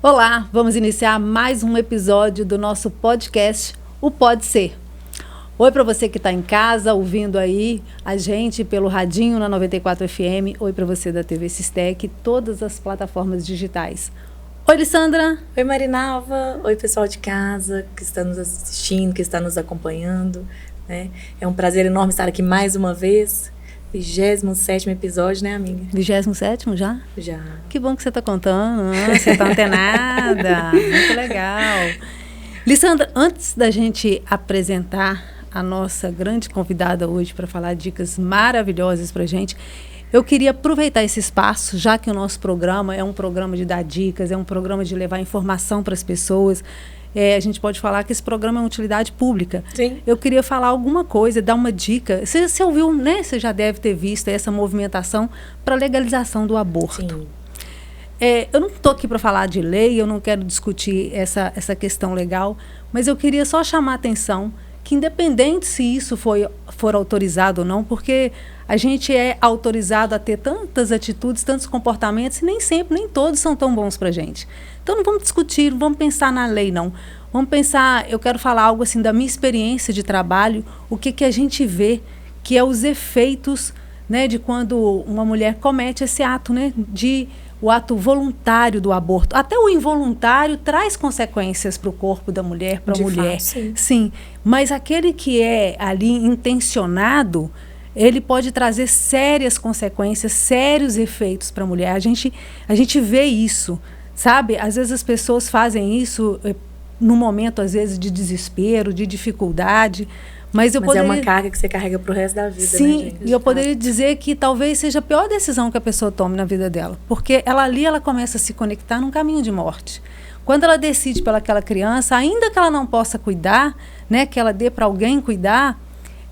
Olá, vamos iniciar mais um episódio do nosso podcast, o Pode Ser. Oi para você que está em casa, ouvindo aí a gente pelo radinho na 94 FM. Oi para você da TV Sistec, todas as plataformas digitais. Oi, Lissandra. Oi, Marinalva. Oi, pessoal de casa que está nos assistindo, que está nos acompanhando. Né? É um prazer enorme estar aqui mais uma vez. 27º episódio, né, amiga? 27º já? Já. Que bom que você está contando. Você está antenada. Muito legal. Lissandra, antes da gente apresentar a nossa grande convidada hoje para falar dicas maravilhosas para a gente, eu queria aproveitar esse espaço, já que o nosso programa é um programa de dar dicas, é um programa de levar informação para as pessoas. A gente pode falar que esse programa é uma utilidade pública. Sim. Eu queria falar alguma coisa, dar uma dica. Você ouviu, né? Você já deve ter visto essa movimentação para a legalização do aborto. Sim. Eu não estou aqui para falar de lei, eu não quero discutir essa questão legal, mas eu queria só chamar a atenção que, independente se isso for autorizado ou não, porque a gente é autorizado a ter tantas atitudes, tantos comportamentos, e nem sempre, nem todos são tão bons para a gente. Então não vamos discutir, não vamos pensar na lei, não. Vamos pensar, eu quero falar algo assim da minha experiência de trabalho, o que a gente vê, que é os efeitos, né, de quando uma mulher comete esse ato, né, o ato voluntário do aborto. Até o involuntário traz consequências para o corpo da mulher, para a mulher. Fato, sim, mas aquele que é ali intencionado, ele pode trazer sérias consequências, sérios efeitos para a mulher. A gente vê isso, sabe? Às vezes as pessoas fazem isso num momento, às vezes, de desespero, de dificuldade. Mas é uma carga que você carrega pro resto da vida, sim, né, gente? E eu poderia dizer que talvez seja a pior decisão que a pessoa tome na vida dela. Porque ela começa a se conectar num caminho de morte. Quando ela decide pelaquela criança, ainda que ela não possa cuidar, né, que ela dê para alguém cuidar,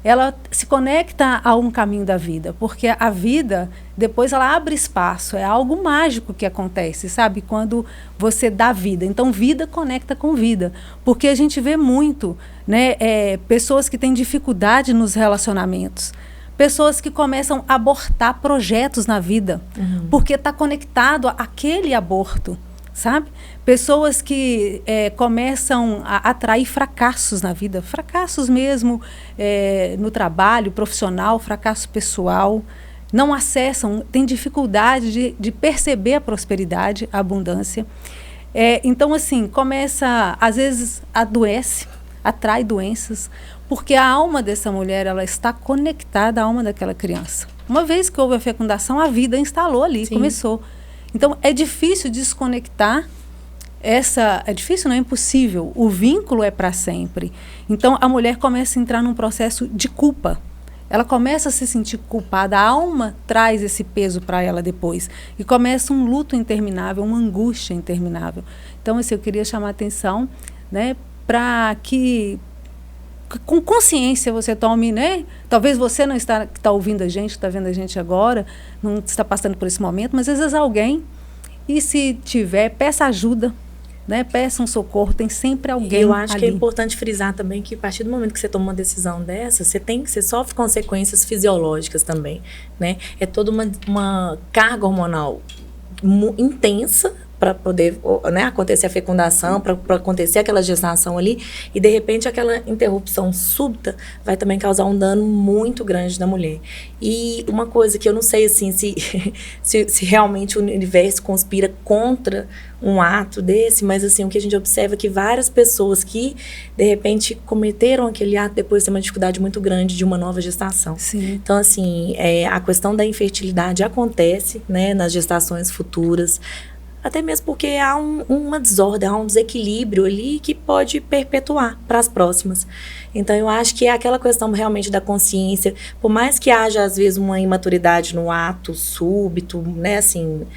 ela se conecta a um caminho da vida. Porque a vida, depois ela abre espaço. É algo mágico que acontece, sabe? Quando você dá vida. Então, vida conecta com vida. Porque a gente vê muito, né, pessoas que têm dificuldade nos relacionamentos. Pessoas que começam a abortar projetos na vida. Porque está conectado àquele aborto. Sabe? Pessoas que começam a atrair fracassos na vida, fracassos mesmo no trabalho profissional, fracasso pessoal, não acessam, têm dificuldade de perceber a prosperidade, a abundância. Então, assim, começa, às vezes, adoece, atrai doenças, porque a alma dessa mulher, ela está conectada à alma daquela criança. Uma vez que houve a fecundação, a vida instalou ali, Sim. Começou. Então, é difícil desconectar é difícil, não é impossível. O vínculo é para sempre. Então, a mulher começa a entrar num processo de culpa. Ela começa a se sentir culpada. A alma traz esse peso para ela depois. E começa um luto interminável, uma angústia interminável. Então, assim, eu queria chamar a atenção, né, para que com consciência você tome, né? Talvez você não está ouvindo a gente, está vendo a gente agora, não está passando por esse momento, mas às vezes alguém, e se tiver, peça ajuda, né? Peça um socorro, tem sempre alguém ali. Eu acho que é importante frisar também que a partir do momento que você toma uma decisão dessa, você sofre consequências fisiológicas também, né? É toda uma carga hormonal intensa para poder, né, acontecer a fecundação, para acontecer aquela gestação ali, e de repente aquela interrupção súbita vai também causar um dano muito grande na mulher. E uma coisa que eu não sei assim, se realmente o universo conspira contra um ato desse, mas assim, o que a gente observa é que várias pessoas que de repente cometeram aquele ato depois têm uma dificuldade muito grande de uma nova gestação. Sim. Então assim, a questão da infertilidade acontece, né, nas gestações futuras, até mesmo porque há uma desordem, há um desequilíbrio ali que pode perpetuar para as próximas. Então, eu acho que é aquela questão realmente da consciência, por mais que haja, às vezes, uma imaturidade no ato súbito, né, assim,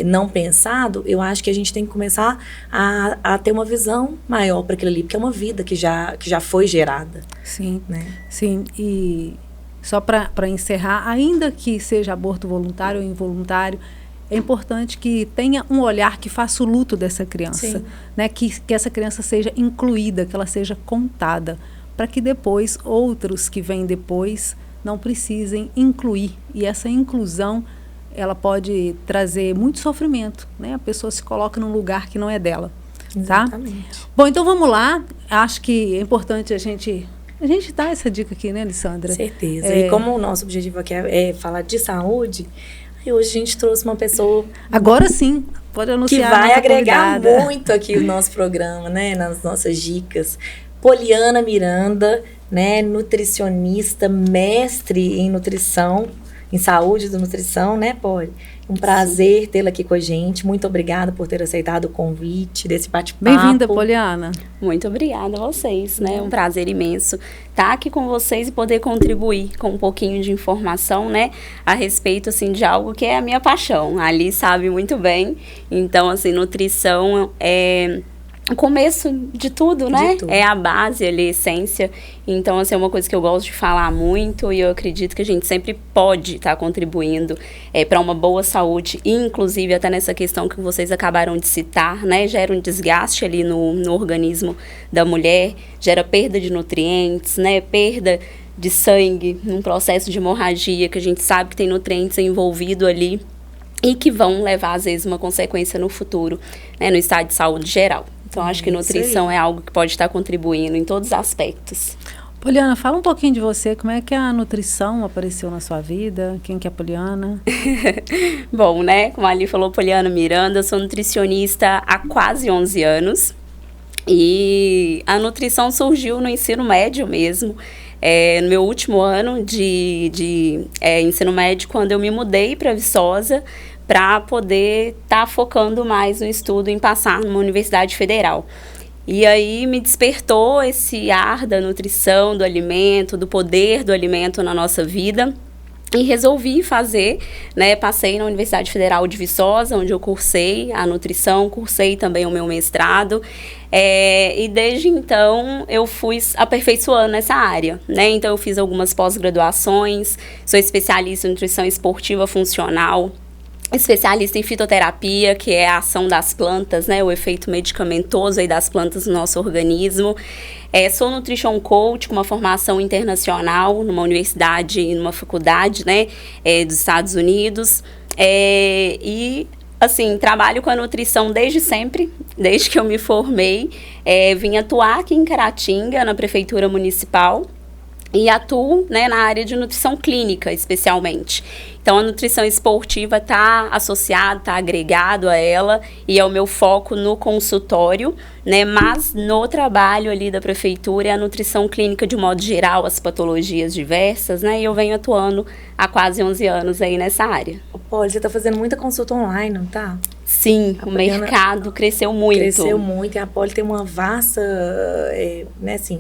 não pensado, eu acho que a gente tem que começar a ter uma visão maior para aquilo ali, porque é uma vida que já foi gerada. Sim, né? Sim, e só para encerrar, ainda que seja aborto voluntário ou involuntário, é importante que tenha um olhar que faça o luto dessa criança, né? Que essa criança seja incluída, que ela seja contada, para que depois outros que vêm depois não precisem incluir. E essa inclusão ela pode trazer muito sofrimento, né? A pessoa se coloca num lugar que não é dela, tá? Exatamente. Bom, então vamos lá. Acho que é importante a gente dar essa dica aqui, né, Alessandra? Certeza. E como o nosso objetivo aqui é falar de saúde, aí hoje a gente trouxe uma pessoa... Agora sim, pode anunciar. Que vai agregar convidada. muito aqui o nosso programa, né? Nas nossas dicas. Poliana Miranda, né? Nutricionista, mestre em nutrição, em saúde da nutrição, né, Poli? Um prazer tê-la aqui com a gente. Muito obrigada por ter aceitado o convite desse bate-papo. Bem-vinda, Poliana. Muito obrigada a vocês, né? Um prazer imenso estar aqui com vocês e poder contribuir com um pouquinho de informação, né? A respeito, assim, de algo que é a minha paixão. A Ali sabe muito bem. Então, assim, nutrição é o começo de tudo, né? De tudo. É a base ali, a essência. Então, assim, é uma coisa que eu gosto de falar muito e eu acredito que a gente sempre pode estar contribuindo para uma boa saúde, e inclusive até nessa questão que vocês acabaram de citar, né? Gera um desgaste ali no organismo da mulher, gera perda de nutrientes, né? Perda de sangue, num processo de hemorragia, que a gente sabe que tem nutrientes envolvidos ali e que vão levar, às vezes, uma consequência no futuro, né? No estado de saúde geral. Então, acho que nutrição é algo que pode estar contribuindo em todos os aspectos. Poliana, fala um pouquinho de você. Como é que a nutrição apareceu na sua vida? Quem que é a Poliana? Bom, né? Como a Ali falou, Poliana Miranda, eu sou nutricionista há quase 11 anos. E a nutrição surgiu no ensino médio mesmo. No meu último ano de ensino médio, quando eu me mudei para Viçosa, para poder estar focando mais no estudo em passar numa universidade federal. E aí me despertou esse ar da nutrição, do alimento, do poder do alimento na nossa vida. E resolvi fazer, né? Passei na Universidade Federal de Viçosa, onde eu cursei a nutrição, cursei também o meu mestrado. E desde então eu fui aperfeiçoando nessa área, né? Então eu fiz algumas pós-graduações, sou especialista em nutrição esportiva funcional, especialista em fitoterapia, que é a ação das plantas, né, o efeito medicamentoso aí das plantas no nosso organismo. Sou nutrition coach com uma formação internacional numa universidade, numa faculdade, né, dos Estados Unidos. E, assim, trabalho com a nutrição desde sempre, desde que eu me formei. Vim atuar aqui em Caratinga, na Prefeitura Municipal. E atuo, né, na área de nutrição clínica, especialmente. Então, a nutrição esportiva está associada, está agregado a ela, e é o meu foco no consultório, né, mas no trabalho ali da prefeitura é a nutrição clínica de modo geral, as patologias diversas, né, e eu venho atuando há quase 11 anos aí nessa área. Poli, você está fazendo muita consulta online, não tá? Sim, o mercado cresceu muito. Cresceu muito, e a Poli tem uma vasta, né, assim...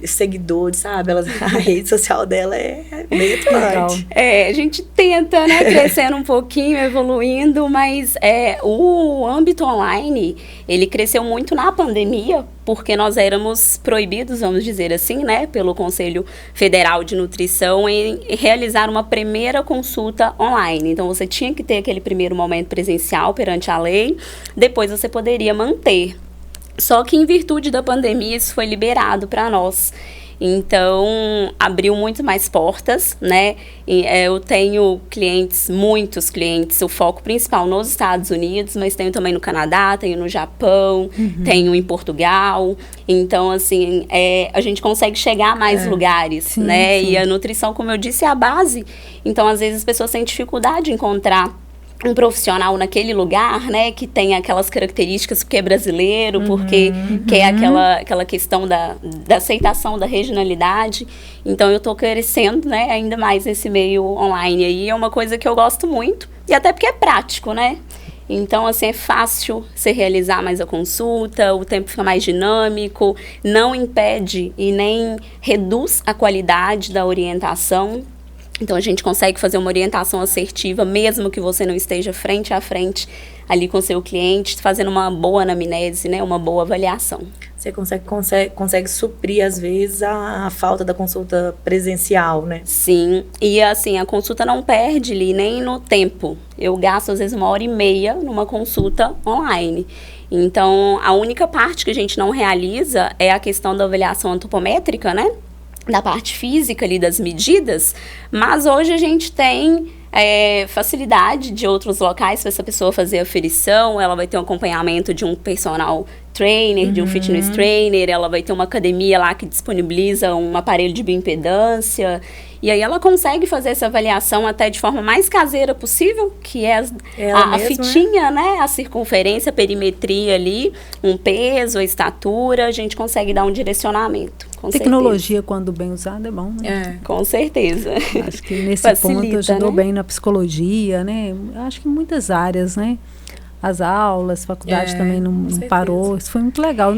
seguidores, sabe? A rede social dela é meio atuante. A gente tenta, né, crescendo um pouquinho, evoluindo, mas o âmbito online, ele cresceu muito na pandemia, porque nós éramos proibidos, vamos dizer assim, né, pelo Conselho Federal de Nutrição em realizar uma primeira consulta online. Então, você tinha que ter aquele primeiro momento presencial perante a lei, depois você poderia manter. Só que em virtude da pandemia isso foi liberado para nós. Então, abriu muito mais portas, né? Eu tenho clientes, muitos clientes, o foco principal nos Estados Unidos, mas tenho também no Canadá, tenho no Japão, tenho em Portugal. Então, assim, a gente consegue chegar a mais lugares, sim, né? Sim. E a nutrição, como eu disse, é a base. Então, às vezes, as pessoas têm dificuldade de encontrar um profissional naquele lugar, né, que tem aquelas características, porque é brasileiro, porque quer aquela questão da aceitação da regionalidade. Então, eu estou crescendo, né, ainda mais nesse meio online aí. É uma coisa que eu gosto muito, e até porque é prático, né? Então, assim, é fácil você realizar mais a consulta, o tempo fica mais dinâmico, não impede e nem reduz a qualidade da orientação. Então, a gente consegue fazer uma orientação assertiva, mesmo que você não esteja frente a frente ali com o seu cliente, fazendo uma boa anamnese, né, uma boa avaliação. Você consegue suprir, às vezes, a falta da consulta presencial, né? Sim, e assim, a consulta não perde ali nem no tempo. Eu gasto, às vezes, 1h30 numa consulta online. Então, a única parte que a gente não realiza é a questão da avaliação antropométrica, né? Da parte física ali, das medidas, mas hoje a gente tem facilidade de outros locais para essa pessoa fazer a aferição, ela vai ter um acompanhamento de um personal trainer, de um fitness trainer, ela vai ter uma academia lá que disponibiliza um aparelho de bioimpedância, e aí ela consegue fazer essa avaliação até de forma mais caseira possível, que é a fitinha, né? A circunferência, a perimetria ali, um peso, a estatura, a gente consegue dar um direcionamento. Tecnologia, quando bem usada, é bom, né? Com certeza. Acho que nesse ponto ajudou, né? Bem na psicologia, né? Acho que em muitas áreas, né? As aulas, faculdade também não parou. Isso foi muito legal.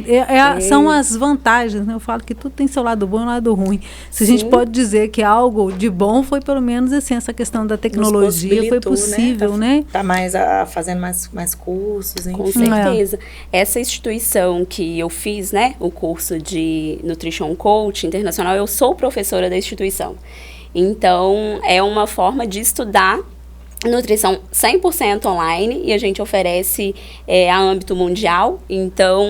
São as vantagens, né? Eu falo que tudo tem seu lado bom e lado ruim. Se a gente pode dizer que algo de bom foi pelo menos assim, essa questão da tecnologia foi possível, né? Tá mais fazendo mais cursos, enfim. Com certeza. Essa instituição que eu fiz, né? O curso de Nutrition Coach Internacional, eu sou professora da instituição. Então, é uma forma de estudar nutrição 100% online, e a gente oferece a âmbito mundial. Então,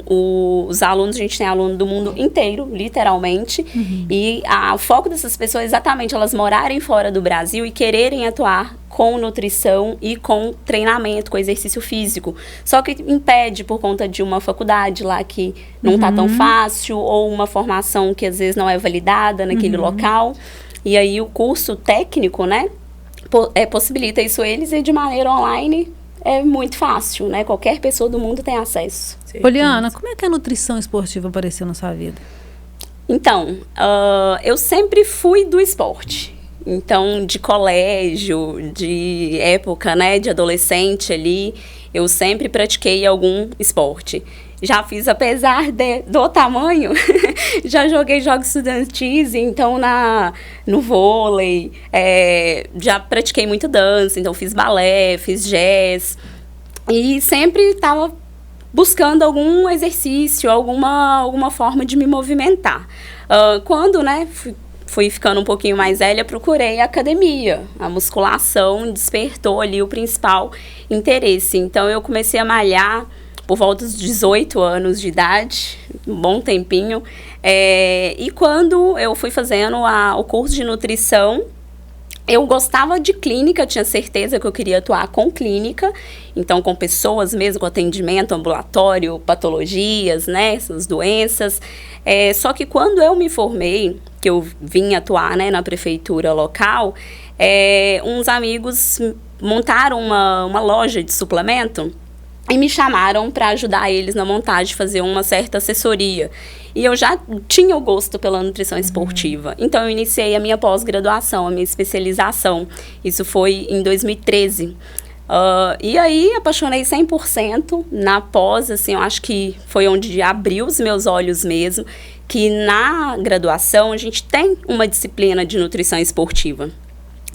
os alunos, a gente tem aluno do mundo inteiro, literalmente, e o foco dessas pessoas é exatamente elas morarem fora do Brasil e quererem atuar com nutrição e com treinamento, com exercício físico. Só que impede por conta de uma faculdade lá que não está tão fácil, ou uma formação que às vezes não é validada naquele local. E aí o curso técnico, né, possibilita isso eles, e de maneira online é muito fácil, né? Qualquer pessoa do mundo tem acesso. Poliana, como é que a nutrição esportiva apareceu na sua vida? Então, eu sempre fui do esporte. Então, de colégio, de época, né, de adolescente ali, eu sempre pratiquei algum esporte. Já fiz, apesar do tamanho, já joguei jogos estudantis, então no vôlei, já pratiquei muita dança, então fiz balé, fiz jazz, e sempre estava buscando algum exercício, alguma forma de me movimentar. Quando, né, fui ficando um pouquinho mais velha, procurei a academia. A musculação despertou ali o principal interesse, então eu comecei a malhar por volta dos 18 anos de idade, um bom tempinho. E quando eu fui fazendo o curso de nutrição, eu gostava de clínica, tinha certeza que eu queria atuar com clínica, então com pessoas mesmo, com atendimento ambulatório, patologias, né, essas doenças. Só que quando eu me formei, que eu vim atuar, né, na prefeitura local, uns amigos montaram uma loja de suplemento, e me chamaram para ajudar eles na montagem, fazer uma certa assessoria. E eu já tinha o gosto pela nutrição esportiva. Então, eu iniciei a minha pós-graduação, a minha especialização. Isso foi em 2013. E aí, apaixonei 100% na pós, assim, eu acho que foi onde abriu os meus olhos mesmo, que na graduação a gente tem uma disciplina de nutrição esportiva.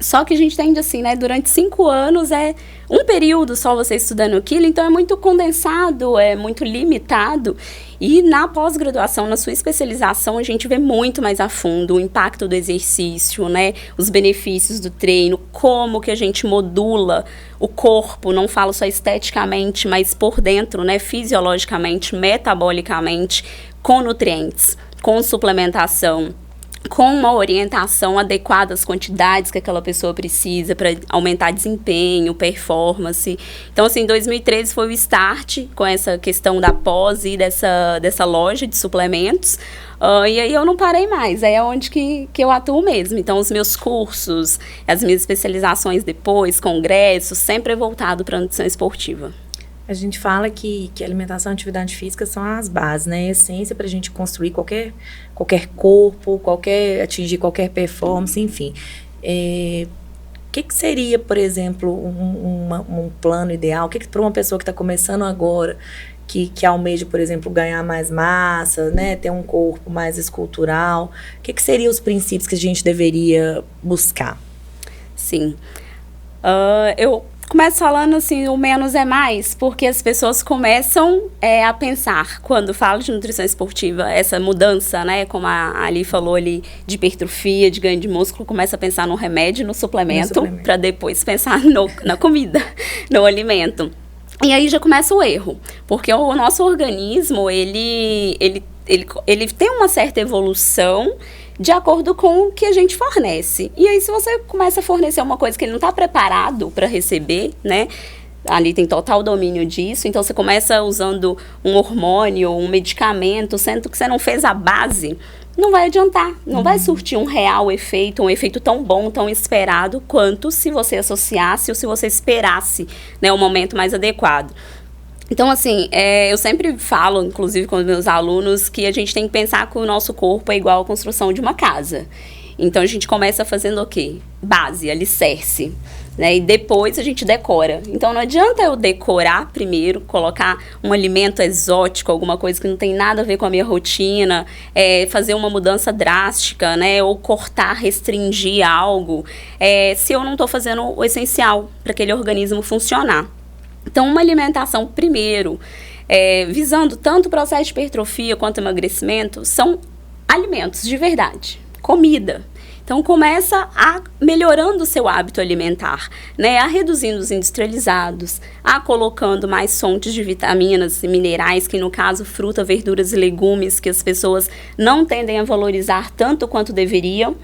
Só que a gente tende assim, né, durante 5 anos é um período só você estudando aquilo, então é muito condensado, é muito limitado. E na pós-graduação, na sua especialização, a gente vê muito mais a fundo o impacto do exercício, né, os benefícios do treino, como que a gente modula o corpo, não falo só esteticamente, mas por dentro, né, fisiologicamente, metabolicamente, com nutrientes, com suplementação, com uma orientação adequada às quantidades que aquela pessoa precisa para aumentar desempenho, performance. Então, assim, 2013 foi o start com essa questão da pós e dessa loja de suplementos. E aí eu não parei mais, é onde que eu atuo mesmo. Então, os meus cursos, as minhas especializações depois, congressos, sempre é voltado para a nutrição esportiva. A gente fala que alimentação e atividade física são as bases, né? A essência para a gente construir qualquer corpo, atingir qualquer performance, enfim. Que seria, por exemplo, um plano ideal? Que para uma pessoa que está começando agora, que almeja, por exemplo, ganhar mais massa, né? Ter um corpo mais escultural, que seriam os princípios que a gente deveria buscar? Sim. Eu começo falando assim, o menos é mais, porque as pessoas começam a pensar, quando falo de nutrição esportiva, essa mudança, né, como a Ali falou ali, de hipertrofia, de ganho de músculo, começa a pensar no remédio, no suplemento, para depois pensar na comida, no alimento. E aí já começa o erro, porque o nosso organismo, ele tem uma certa evolução de acordo com o que a gente fornece. E aí, se você começa a fornecer uma coisa que ele não está preparado para receber, né? Ali tem total domínio disso, então você começa usando um hormônio, um medicamento, sendo que você não fez a base, não vai adiantar, não vai surtir um real efeito, um efeito tão bom, tão esperado, quanto se você associasse ou se você esperasse, né, o momento mais adequado. Então, assim, eu sempre falo, inclusive com os meus alunos, que a gente tem que pensar que o nosso corpo é igual à construção de uma casa. Então, a gente começa fazendo o quê? Base, alicerce. Né? E depois a gente decora. Então não adianta eu decorar primeiro, colocar um alimento exótico, alguma coisa que não tem nada a ver com a minha rotina, fazer uma mudança drástica, né? Ou cortar, restringir algo, se eu não estou fazendo o essencial para aquele organismo funcionar. Então uma alimentação primeiro, visando tanto o processo de hipertrofia quanto emagrecimento, são alimentos de verdade, comida. Então, começa a melhorando o seu hábito alimentar, né? A reduzindo os industrializados, a colocando mais fontes de vitaminas e minerais, que no caso, fruta, verduras e legumes, que as pessoas não tendem a valorizar tanto quanto deveriam.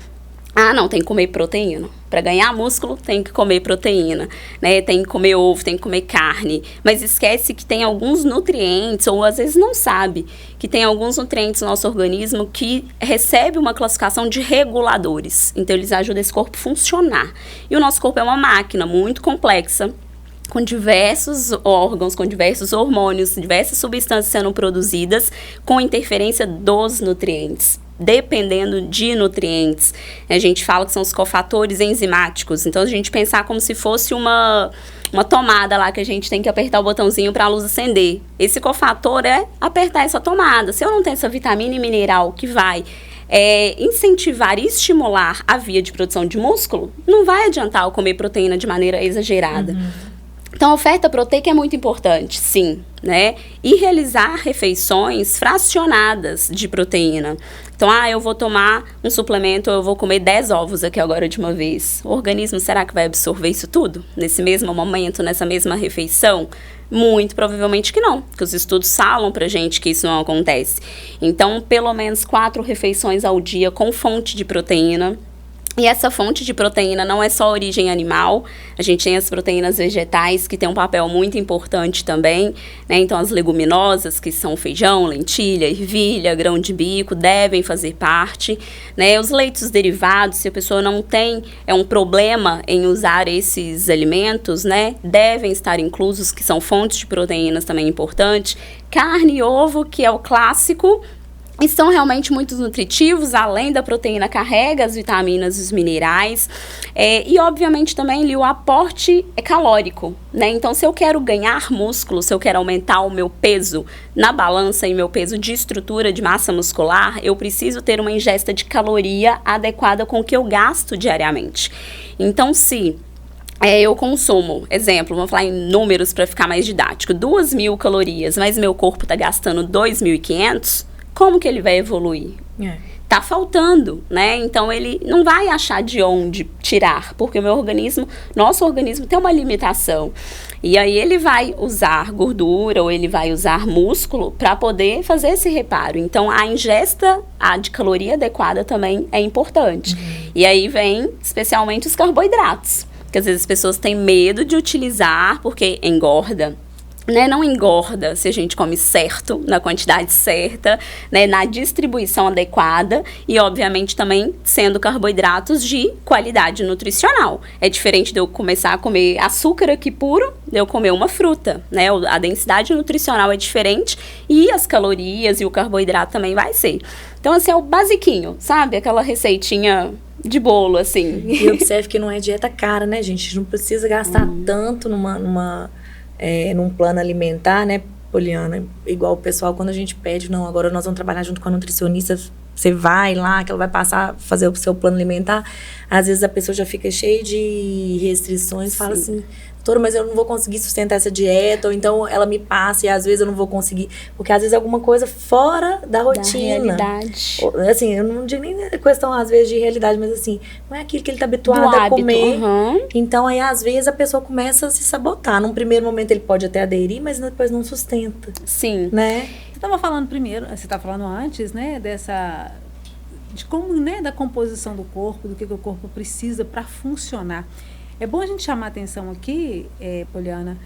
Ah, não, tem que comer proteína. Para ganhar músculo, tem que comer proteína, né? Tem que comer ovo, tem que comer carne. Mas esquece que tem alguns nutrientes, ou às vezes não sabe, que tem alguns nutrientes no nosso organismo que recebe uma classificação de reguladores. Então, eles ajudam esse corpo a funcionar. E o nosso corpo é uma máquina muito complexa, com diversos órgãos, com diversos hormônios, diversas substâncias sendo produzidas, com interferência dos nutrientes. Dependendo de nutrientes. A gente fala que são os cofatores enzimáticos. Então, a gente pensar como se fosse uma tomada lá que a gente tem que apertar o botãozinho para a luz acender. Esse cofator é apertar essa tomada. Se eu não tenho essa vitamina e mineral que vai incentivar e estimular a via de produção de músculo, não vai adiantar eu comer proteína de maneira exagerada. Então, a oferta proteica é muito importante, sim, né? E realizar refeições fracionadas de proteína. Então, eu vou tomar um suplemento, eu vou comer 10 ovos aqui agora de uma vez. O organismo, será que vai absorver isso tudo? Nesse mesmo momento, nessa mesma refeição? Muito provavelmente que não, porque os estudos falam pra gente que isso não acontece. Então, pelo menos 4 refeições ao dia com fonte de proteína. E essa fonte de proteína não é só origem animal, a gente tem as proteínas vegetais que tem um papel muito importante também, né? Então as leguminosas, que são feijão, lentilha, ervilha, grão de bico, devem fazer parte, né? Os leitos derivados, se a pessoa não tem um problema em usar esses alimentos, né? Devem estar inclusos, que são fontes de proteínas também importantes. Carne e ovo, que é o clássico, e são realmente muito nutritivos, além da proteína, carrega as vitaminas e os minerais. E, obviamente, também ali, o aporte é calórico, né? Então, se eu quero ganhar músculo, se eu quero aumentar o meu peso na balança e meu peso de estrutura, de massa muscular, eu preciso ter uma ingesta de caloria adequada com o que eu gasto diariamente. Então, se eu consumo, exemplo, vamos falar em números para ficar mais didático, 2.000 calorias, mas meu corpo está gastando 2.500, como que ele vai evoluir? Tá faltando, né? Então, ele não vai achar de onde tirar, porque o nosso organismo tem uma limitação. E aí, ele vai usar gordura ou ele vai usar músculo para poder fazer esse reparo. Então, a ingesta de caloria adequada também é importante. E aí, vem especialmente os carboidratos, que às vezes as pessoas têm medo de utilizar porque engorda. Né, não engorda se a gente come certo, na quantidade certa, né, na distribuição adequada e, obviamente, também sendo carboidratos de qualidade nutricional. É diferente de eu começar a comer açúcar aqui puro, de eu comer uma fruta, né? A densidade nutricional é diferente e as calorias e o carboidrato também vai ser. Então, assim, é o basiquinho, sabe? Aquela receitinha de bolo, assim. E observe que não é dieta cara, né, gente? A gente não precisa gastar tanto num plano alimentar, né, Poliana? Igual o pessoal, quando a gente pede, não, agora nós vamos trabalhar junto com a nutricionista, você vai lá, que ela vai passar, fazer o seu plano alimentar, às vezes a pessoa já fica cheia de restrições, fala assim, doutora, mas eu não vou conseguir sustentar essa dieta, ou então ela me passa e às vezes eu não vou conseguir, porque às vezes é alguma coisa fora da rotina. Da realidade. Assim, eu não digo nem questão às vezes de realidade, mas assim, não é aquilo que ele tá habituado a comer. Então aí às vezes a pessoa começa a se sabotar. Num primeiro momento ele pode até aderir, mas depois não sustenta. Sim. Né? Você estava falando primeiro, você estava falando antes, né, de como, né, da composição do corpo, do que o corpo precisa para funcionar. É bom a gente chamar a atenção aqui, Poliana,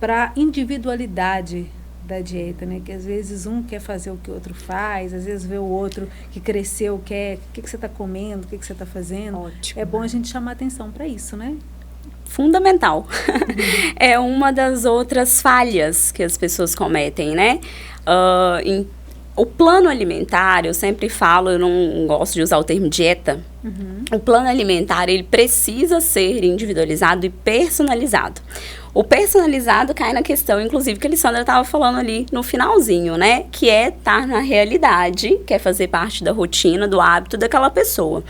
para a individualidade da dieta, né? Que às vezes um quer fazer o que o outro faz, às vezes vê o outro que cresceu, quer, o que você está comendo, o que você está fazendo. Ótimo. É bom a gente chamar a atenção para isso, né? Fundamental. É uma das outras falhas que as pessoas cometem, né? O plano alimentar, eu sempre falo, eu não gosto de usar o termo dieta. O plano alimentar, ele precisa ser individualizado e personalizado. O personalizado cai na questão, inclusive, que a Alessandra estava falando ali no finalzinho, né? Que é estar na realidade, que é fazer parte da rotina, do hábito daquela pessoa.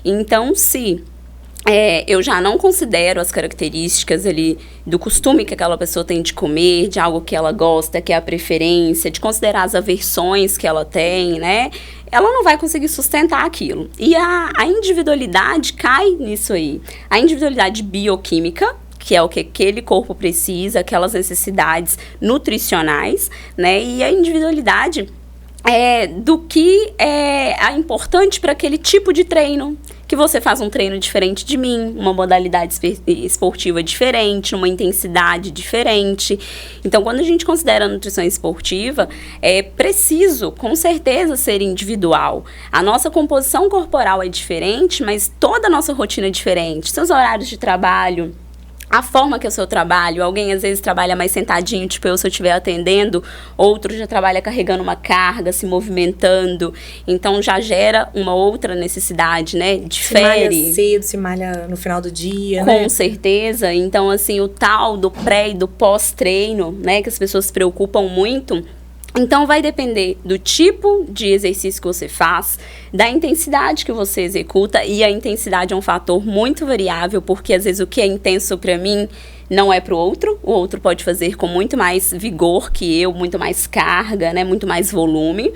Então, se eu já não considero as características ali do costume que aquela pessoa tem de comer, de algo que ela gosta, que é a preferência, de considerar as aversões que ela tem, né? Ela não vai conseguir sustentar aquilo. E a individualidade cai nisso aí. A individualidade bioquímica, que é o que aquele corpo precisa, aquelas necessidades nutricionais, né? E a individualidade do que é importante para aquele tipo de treino. Que você faz um treino diferente de mim, uma modalidade esportiva diferente, uma intensidade diferente. Então, quando a gente considera a nutrição esportiva, é preciso, com certeza, ser individual. A nossa composição corporal é diferente, mas toda a nossa rotina é diferente. Seus horários de trabalho, a forma que é o seu trabalho, alguém às vezes trabalha mais sentadinho, tipo eu, se eu estiver atendendo, outro já trabalha carregando uma carga, se movimentando, então já gera uma outra necessidade, né? Difere. Se malha cedo, se malha no final do dia, né? Com certeza, então assim, o tal do pré e do pós-treino, né, que as pessoas se preocupam muito. Então, vai depender do tipo de exercício que você faz, da intensidade que você executa, e a intensidade é um fator muito variável, porque às vezes o que é intenso para mim não é para o outro pode fazer com muito mais vigor que eu, muito mais carga, né, muito mais volume.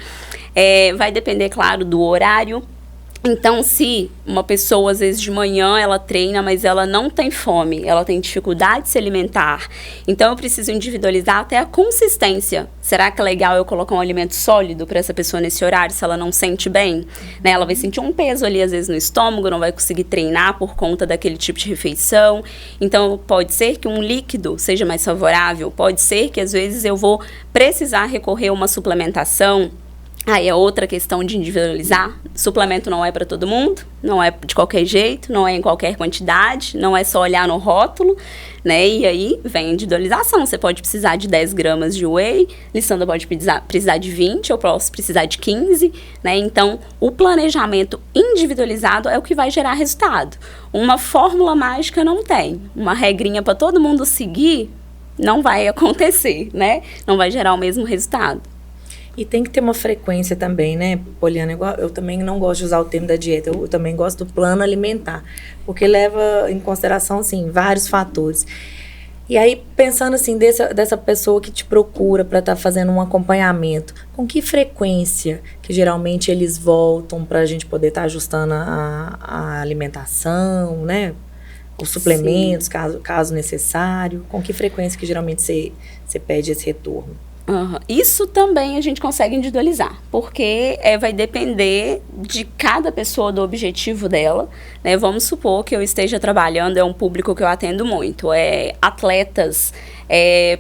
Vai depender, claro, do horário. Então, se uma pessoa, às vezes, de manhã, ela treina, mas ela não tem fome, ela tem dificuldade de se alimentar, então eu preciso individualizar até a consistência. Será que é legal eu colocar um alimento sólido para essa pessoa nesse horário, se ela não sente bem? Né? Ela vai sentir um peso ali, às vezes, no estômago, não vai conseguir treinar por conta daquele tipo de refeição. Então, pode ser que um líquido seja mais favorável, pode ser que, às vezes, eu vou precisar recorrer a uma suplementação. Aí é outra questão de individualizar. Suplemento não é para todo mundo, não é de qualquer jeito, não é em qualquer quantidade, não é só olhar no rótulo, né? E aí vem a individualização. Você pode precisar de 10 gramas de whey, Lissandra pode precisar de 20, eu posso precisar de 15, né? Então, o planejamento individualizado é o que vai gerar resultado. Uma fórmula mágica não tem. Uma regrinha para todo mundo seguir não vai acontecer, né? Não vai gerar o mesmo resultado. E tem que ter uma frequência também, né, Poliana? Eu também não gosto de usar o termo da dieta, eu também gosto do plano alimentar, porque leva em consideração, assim, vários fatores. E aí, pensando assim, dessa pessoa que te procura para estar fazendo um acompanhamento, com que frequência que geralmente eles voltam para a gente poder estar ajustando a alimentação, né? Os suplementos, caso necessário, com que frequência que geralmente você pede esse retorno? Isso também a gente consegue individualizar, porque vai depender de cada pessoa, do objetivo dela, né? Vamos supor que eu esteja trabalhando, é um público que eu atendo muito, atletas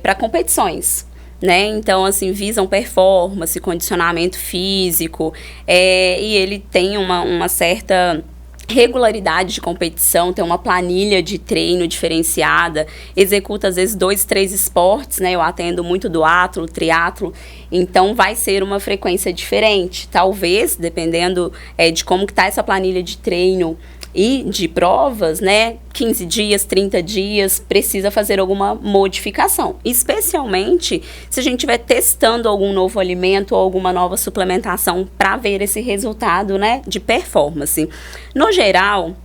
para competições, né? Então, assim, visam performance, condicionamento físico, e ele tem uma certa regularidade de competição, tem uma planilha de treino diferenciada, executa às vezes 2, 3 esportes, né? Eu atendo muito duatlo, triatlo, então vai ser uma frequência diferente. Talvez, dependendo de como que tá essa planilha de treino e de provas, né, 15 dias, 30 dias, precisa fazer alguma modificação. Especialmente se a gente estiver testando algum novo alimento ou alguma nova suplementação para ver esse resultado, né, de performance. No geral,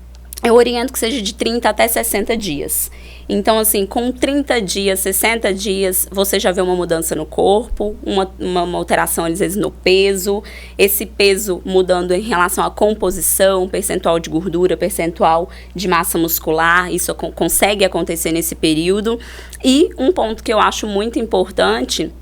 eu oriento que seja de 30 até 60 dias. Então, assim, com 30 dias, 60 dias, você já vê uma mudança no corpo, uma alteração, às vezes, no peso. Esse peso mudando em relação à composição, percentual de gordura, percentual de massa muscular. Isso consegue acontecer nesse período. E um ponto que eu acho muito importante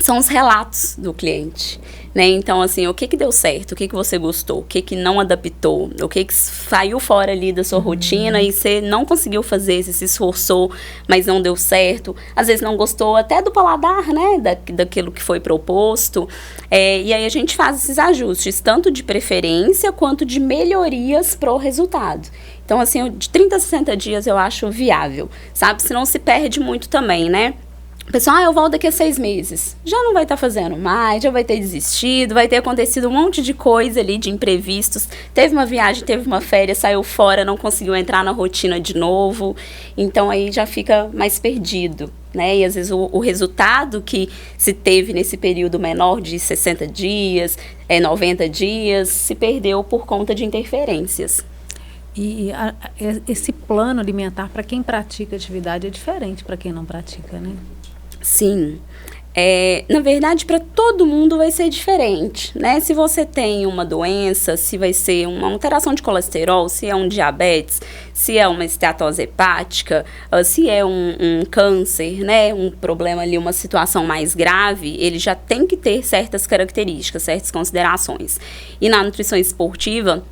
são os relatos do cliente, né? Então, assim, o que deu certo, o que você gostou, o que não adaptou, o que saiu fora ali da sua rotina e você não conseguiu fazer, você se esforçou, mas não deu certo. Às vezes não gostou até do paladar, né? Daquilo que foi proposto. E aí a gente faz esses ajustes, tanto de preferência quanto de melhorias pro resultado. Então, assim, de 30 a 60 dias eu acho viável, sabe? Senão se perde muito também, né? Pessoal, eu volto daqui a 6 meses. Já não vai estar fazendo mais, já vai ter desistido, vai ter acontecido um monte de coisa ali, de imprevistos. Teve uma viagem, teve uma férias, saiu fora, não conseguiu entrar na rotina de novo. Então, aí já fica mais perdido, né? E às vezes o resultado que se teve nesse período menor de 60 dias, 90 dias, se perdeu por conta de interferências. E esse plano alimentar, para quem pratica atividade, é diferente para quem não pratica, né? Sim. Na verdade, para todo mundo vai ser diferente, né? Se você tem uma doença, se vai ser uma alteração de colesterol, se é um diabetes, se é uma esteatose hepática, se é um câncer, né? Um problema ali, uma situação mais grave, ele já tem que ter certas características, certas considerações. E na nutrição esportiva,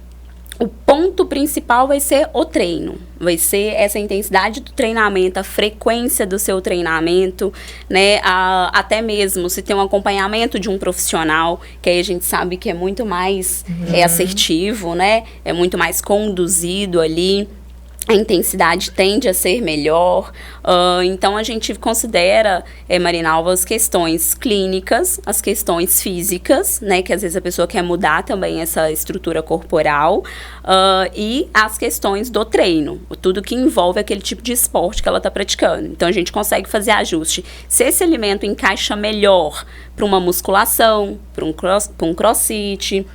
o ponto principal vai ser o treino, vai ser essa intensidade do treinamento, a frequência do seu treinamento, né? Até mesmo se tem um acompanhamento de um profissional, que aí a gente sabe que é muito mais assertivo, né? É muito mais conduzido ali. A intensidade tende a ser melhor. Então, a gente considera, Marinalva, as questões clínicas, as questões físicas, né, que às vezes a pessoa quer mudar também essa estrutura corporal, e as questões do treino, tudo que envolve aquele tipo de esporte que ela está praticando. Então, a gente consegue fazer ajuste. Se esse alimento encaixa melhor para uma musculação, para um crossfit,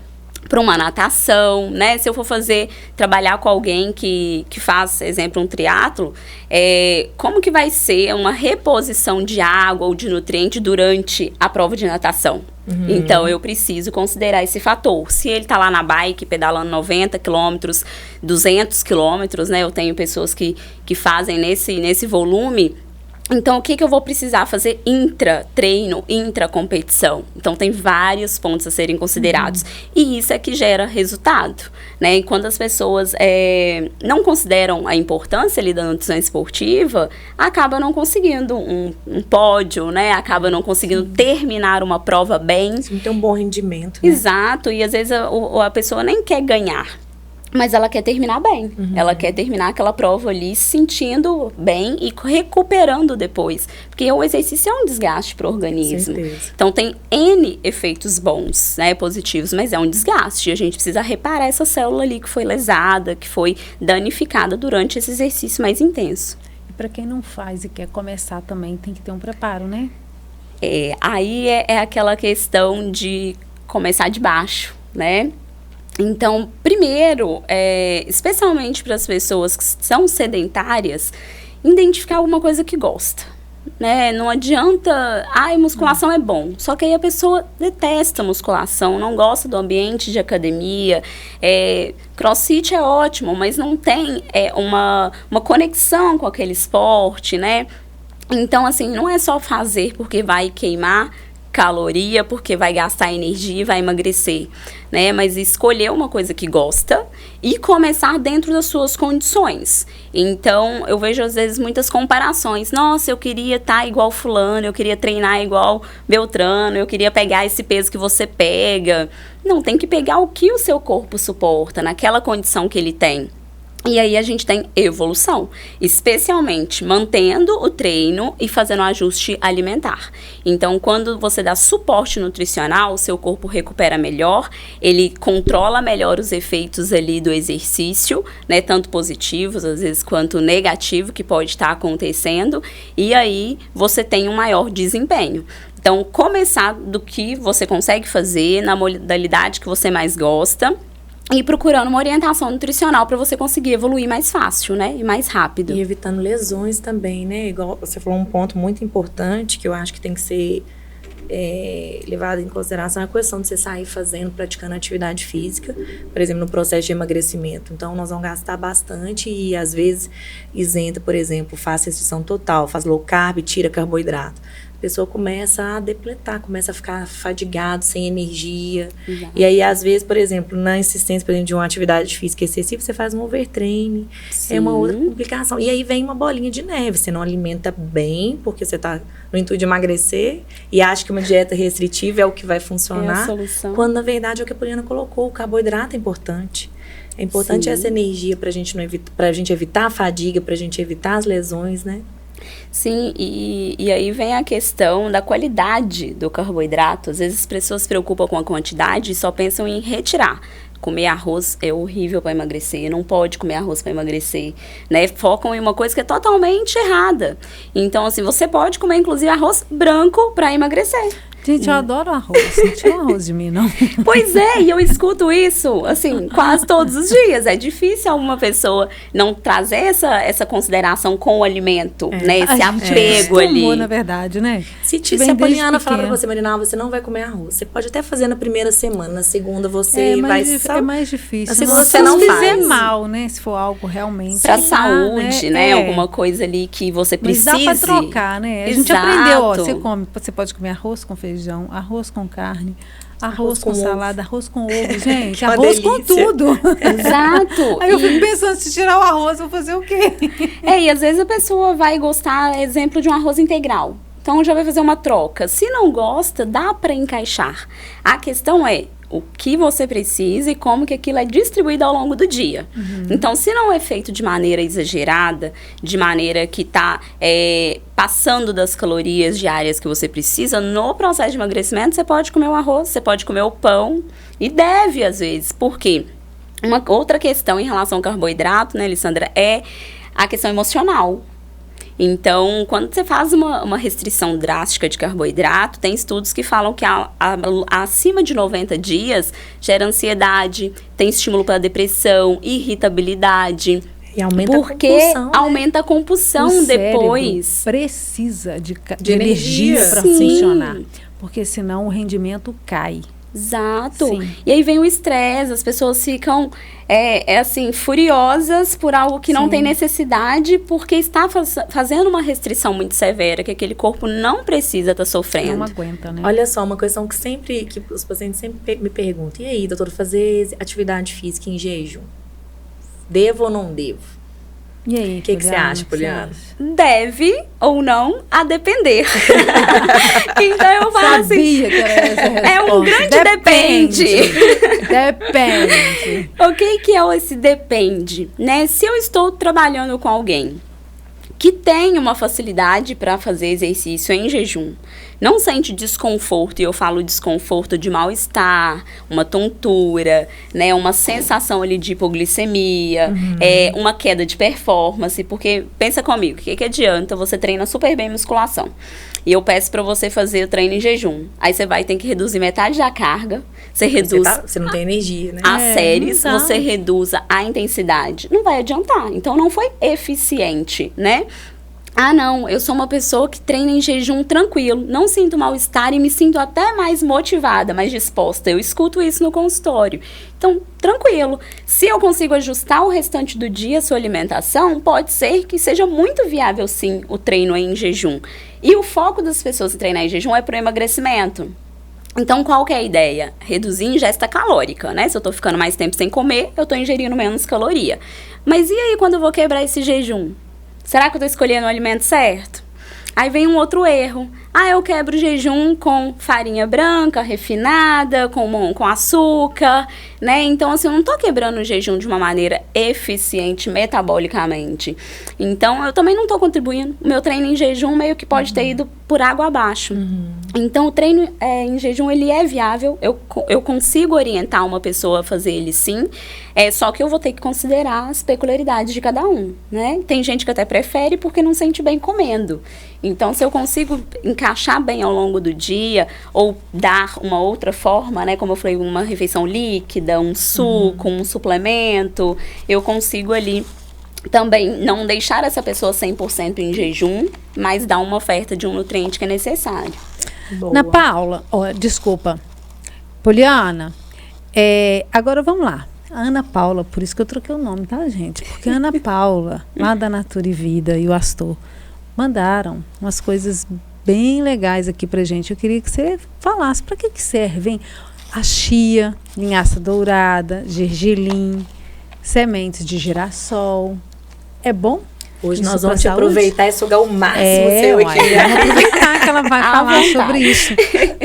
para uma natação, né? Se eu for trabalhar com alguém que faz, exemplo, um triatlo, como que vai ser uma reposição de água ou de nutriente durante a prova de natação? Então, eu preciso considerar esse fator. Se ele está lá na bike, pedalando 90 quilômetros, 200 quilômetros, né? Eu tenho pessoas que fazem nesse volume. Então, o que eu vou precisar fazer intra-treino, intra-competição? Então, tem vários pontos a serem considerados. E isso é que gera resultado, né? E quando as pessoas não consideram a importância ali da nutrição esportiva, acaba não conseguindo um pódio, né? Acaba não conseguindo terminar uma prova bem. Sim, tem um bom rendimento, né? Exato. E, às vezes, a pessoa nem quer ganhar, mas ela quer terminar bem. Ela quer terminar aquela prova ali se sentindo bem e recuperando depois. Porque o exercício é um desgaste para o organismo. Então, tem N efeitos bons, né, positivos, mas é um desgaste. E a gente precisa reparar essa célula ali que foi lesada, que foi danificada durante esse exercício mais intenso. E para quem não faz e quer começar também, tem que ter um preparo, né? Aí é aquela questão de começar de baixo, né? Então, primeiro, especialmente para as pessoas que são sedentárias, identificar alguma coisa que gosta, né? Não adianta, musculação é bom, só que aí a pessoa detesta musculação, não gosta do ambiente de academia, crossfit é ótimo, mas não tem uma conexão com aquele esporte, né? Então, assim, não é só fazer porque vai queimar caloria, porque vai gastar energia e vai emagrecer, né? Mas escolher uma coisa que gosta e começar dentro das suas condições. Então, eu vejo às vezes muitas comparações. Nossa, eu queria estar igual fulano, eu queria treinar igual Beltrano, eu queria pegar esse peso que você pega. Não, tem que pegar o que o seu corpo suporta, naquela condição que ele tem. E aí a gente tem evolução, especialmente mantendo o treino e fazendo um ajuste alimentar. Então, quando você dá suporte nutricional, o seu corpo recupera melhor, ele controla melhor os efeitos ali do exercício, né, tanto positivos, às vezes, quanto negativo que pode estar acontecendo, e aí você tem um maior desempenho. Então, começar do que você consegue fazer, na modalidade que você mais gosta, e procurando uma orientação nutricional para você conseguir evoluir mais fácil, né? E mais rápido. E evitando lesões também, né? Igual você falou, um ponto muito importante que eu acho que tem que ser levado em consideração é a questão de você sair praticando atividade física, por exemplo, no processo de emagrecimento. Então, nós vamos gastar bastante e, às vezes, isenta, por exemplo, faz restrição total, faz low carb, tira carboidrato. pessoa começa a depletar, começa a ficar fadigado, sem energia. Exato. E aí, às vezes, por exemplo, na insistência, por exemplo, de uma atividade física excessiva, você faz um overtraining, é uma outra complicação. E aí vem uma bolinha de neve, você não alimenta bem, porque você está no intuito de emagrecer, e acha que uma dieta restritiva é o que vai funcionar, É a solução. quando, na verdade, é o que a Poliana colocou, o carboidrato é importante. É importante essa energia para a gente evitar a fadiga, para a gente evitar as lesões, né? Sim, e aí vem a questão da qualidade do carboidrato. Às vezes as pessoas se preocupam com a quantidade e só pensam em retirar. Comer arroz é horrível para emagrecer, não pode comer arroz para emagrecer, né? Focam em uma coisa que é totalmente errada. Então, assim, você pode comer, inclusive, arroz branco para emagrecer. Gente, eu adoro arroz. Não tira arroz de mim, não. Pois é, e eu escuto isso, assim, quase todos os dias. É difícil alguma pessoa não trazer essa consideração com o alimento, né? Esse apego ali. Na verdade, né? Se a Poliana falar pra você, Marina, você não vai comer arroz. Você pode até fazer na primeira semana, na segunda você vai... É mais difícil. Se você não fizer mal, né? Se for algo realmente... Pra saúde, né? Alguma coisa ali que você precise. Mas dá pra trocar, né? A gente aprendeu, ó, você pode comer arroz com feijão, arroz com carne, arroz com salada, arroz com ovo, gente, arroz com tudo. Exato. Aí eu fico pensando, se tirar o arroz, eu vou fazer o quê? E às vezes a pessoa vai gostar, exemplo, de um arroz integral. Então já vai fazer uma troca. Se não gosta, dá para encaixar. A questão é o que você precisa e como que aquilo é distribuído ao longo do dia. Então, se não é feito de maneira exagerada, de maneira que está passando das calorias diárias que você precisa, no processo de emagrecimento, você pode comer o arroz, você pode comer o pão, e deve, às vezes. Por quê? Uma outra questão em relação ao carboidrato, né, Alessandra, é a questão emocional. Então, quando você faz uma restrição drástica de carboidrato, tem estudos que falam que acima de 90 dias gera ansiedade, tem estímulo para depressão, irritabilidade. E aumenta porque a compulsão, aumenta a compulsão depois. Precisa de energia para funcionar, porque senão o rendimento cai. Exato. Sim. E aí vem o estresse, as pessoas ficam, assim, furiosas por algo que não tem necessidade, porque está fazendo uma restrição muito severa, que aquele corpo não precisa estar sofrendo. Não aguenta, né? Olha só, uma questão que os pacientes sempre me perguntam, e aí, doutora, fazer atividade física em jejum? Devo ou não devo? E aí, o que você acha, Poliana? Deve ou não, a depender. Então eu falo Sabia que era essa resposta. É um grande depende. Depende. O que é esse depende? Né? Se eu estou trabalhando com alguém que tem uma facilidade para fazer exercício em jejum, não sente desconforto, e eu falo desconforto de mal-estar, uma tontura, né, uma sensação ali de hipoglicemia, uma queda de performance, porque pensa comigo, o que adianta você treina super bem musculação, e eu peço para você fazer o treino em jejum, aí você vai ter que reduzir metade da carga, você não tem energia, né? As séries, você reduz a intensidade, não vai adiantar, então não foi eficiente, né? Ah, não, eu sou uma pessoa que treina em jejum tranquilo, não sinto mal-estar e me sinto até mais motivada, mais disposta. Eu escuto isso no consultório. Então, tranquilo. Se eu consigo ajustar o restante do dia a sua alimentação, pode ser que seja muito viável, sim, o treino em jejum. E o foco das pessoas em treinar em jejum é para o emagrecimento. Então, qual que é a ideia? Reduzir a ingesta calórica, né? Se eu tô ficando mais tempo sem comer, eu tô ingerindo menos caloria. Mas e aí quando eu vou quebrar esse jejum? Será que eu tô escolhendo o alimento certo? Aí vem um outro erro. Ah, eu quebro o jejum com farinha branca, refinada, com açúcar, né? Então, assim, eu não tô quebrando o jejum de uma maneira eficiente metabolicamente. Então, eu também não tô contribuindo. O meu treino em jejum meio que pode ter ido por água abaixo. Então, o treino em jejum, ele é viável. Eu consigo orientar uma pessoa a fazer ele, sim. Só que eu vou ter que considerar as peculiaridades de cada um, né? Tem gente que até prefere porque não sente bem comendo. Então, se eu consigo encaixar bem ao longo do dia, ou dar uma outra forma, né? Como eu falei, uma refeição líquida, um suco, um suplemento, eu consigo ali também não deixar essa pessoa 100% em jejum, mas dar uma oferta de um nutriente que é necessário. Boa. Ana Paula, desculpa, Poliana, agora vamos lá. A Ana Paula, por isso que eu troquei o nome, tá, gente? Porque a Ana Paula, lá da Natura e Vida e o Astor, mandaram umas coisas bem legais aqui pra gente. Eu queria que você falasse para que servem a chia, linhaça dourada, gergelim, sementes de girassol. É bom? Hoje Isso nós vamos pra te saúde? aproveitar e sugar o máximo Uai, seu aqui. vamos aproveitar que ela vai À falar vontade. sobre isso.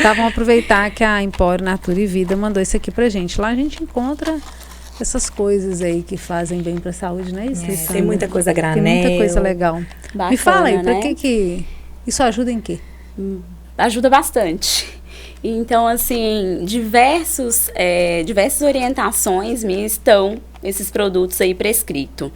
Tá, vamos aproveitar que a Empório Natura e Vida mandou isso aqui pra gente. Lá a gente encontra essas coisas aí que fazem bem pra saúde, né? Isso, Tem Sandra? muita coisa a granel. Tem muita coisa legal. Bacana, Me fala aí, pra né? que isso ajuda em quê? Ajuda bastante. Então, assim, diversas orientações minhas estão esses produtos aí prescritos,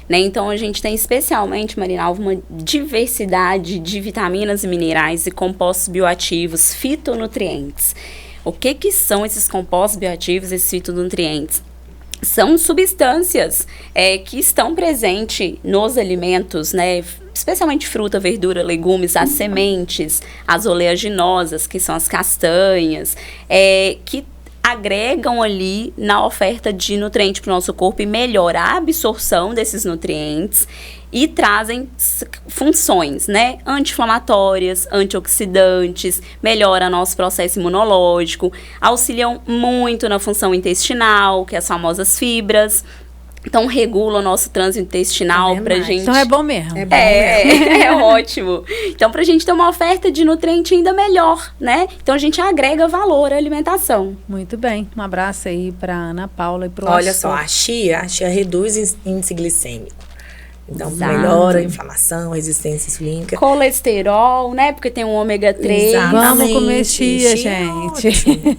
né? Então, a gente tem especialmente, Marinalva, uma diversidade de vitaminas e minerais e compostos bioativos, fitonutrientes. O que são esses compostos bioativos, esses fitonutrientes? São substâncias que estão presentes nos alimentos, né? Especialmente fruta, verdura, legumes, as sementes, as oleaginosas, que são as castanhas, que agregam ali na oferta de nutrientes para o nosso corpo e melhoram a absorção desses nutrientes e trazem funções, né? Anti-inflamatórias, antioxidantes, melhora nosso processo imunológico, auxiliam muito na função intestinal, que é as famosas fibras. Então, regula o nosso trânsito intestinal pra gente... Então é bom mesmo. É bom mesmo. É ótimo. Então, pra gente ter uma oferta de nutriente ainda melhor, né? Então, a gente agrega valor à alimentação. Muito bem. Um abraço aí pra Ana Paula e pro Olha Açor. só, a chia reduz índice glicêmico. Então, Exato. melhora a inflamação, resistência insulínica. Colesterol, né? Porque tem um ômega 3. Exatamente. Vamos comer chia, Chia é gente. ótimo.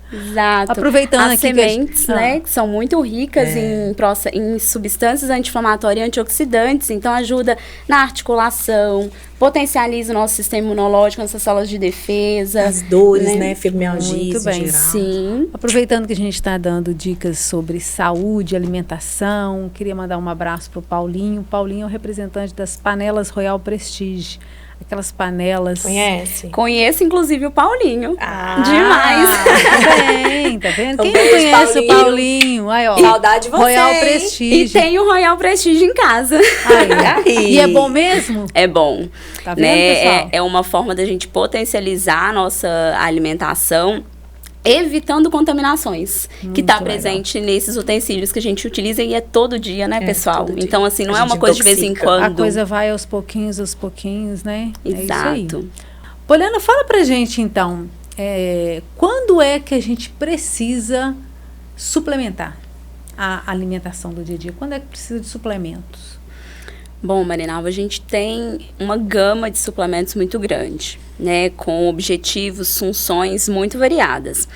Exato. Aproveitando as aqui que a sementes, gente- né, que são muito ricas em substâncias anti-inflamatórias e antioxidantes, então ajuda na articulação, potencializa o nosso sistema imunológico, nossas células de defesa. As dores, né? né? Fibromialgia Muito em bem. geral. Sim. Aproveitando que a gente está dando dicas sobre saúde, alimentação, queria mandar um abraço pro Paulinho. Paulinho é o representante das panelas Royal Prestige. Aquelas panelas... Conhece? Conheço, inclusive, o Paulinho. Ah, Demais. Tá bem, tá vendo? Um Quem não beijo, conhece o Paulinho. Paulinho? Aí, ó, Saudade de você, Royal hein? Prestige. E tem o Royal Prestige em casa. Aí. E é bom mesmo? É bom. Tá vendo, né? pessoal? É uma forma da gente potencializar a nossa alimentação, evitando contaminações, que está legal. presente nesses utensílios que a gente utiliza e é todo dia, né, pessoal? todo dia. Então, assim, não A é uma gente coisa de vez em intoxica. A quando. coisa vai aos pouquinhos, né? É isso aí. Exato. Poliana, fala pra gente, então, quando é que a gente precisa suplementar a alimentação do dia a dia? Quando é que precisa de suplementos? Bom, Marinalva, a gente tem uma gama de suplementos muito grande, né? Com objetivos, funções muito variadas.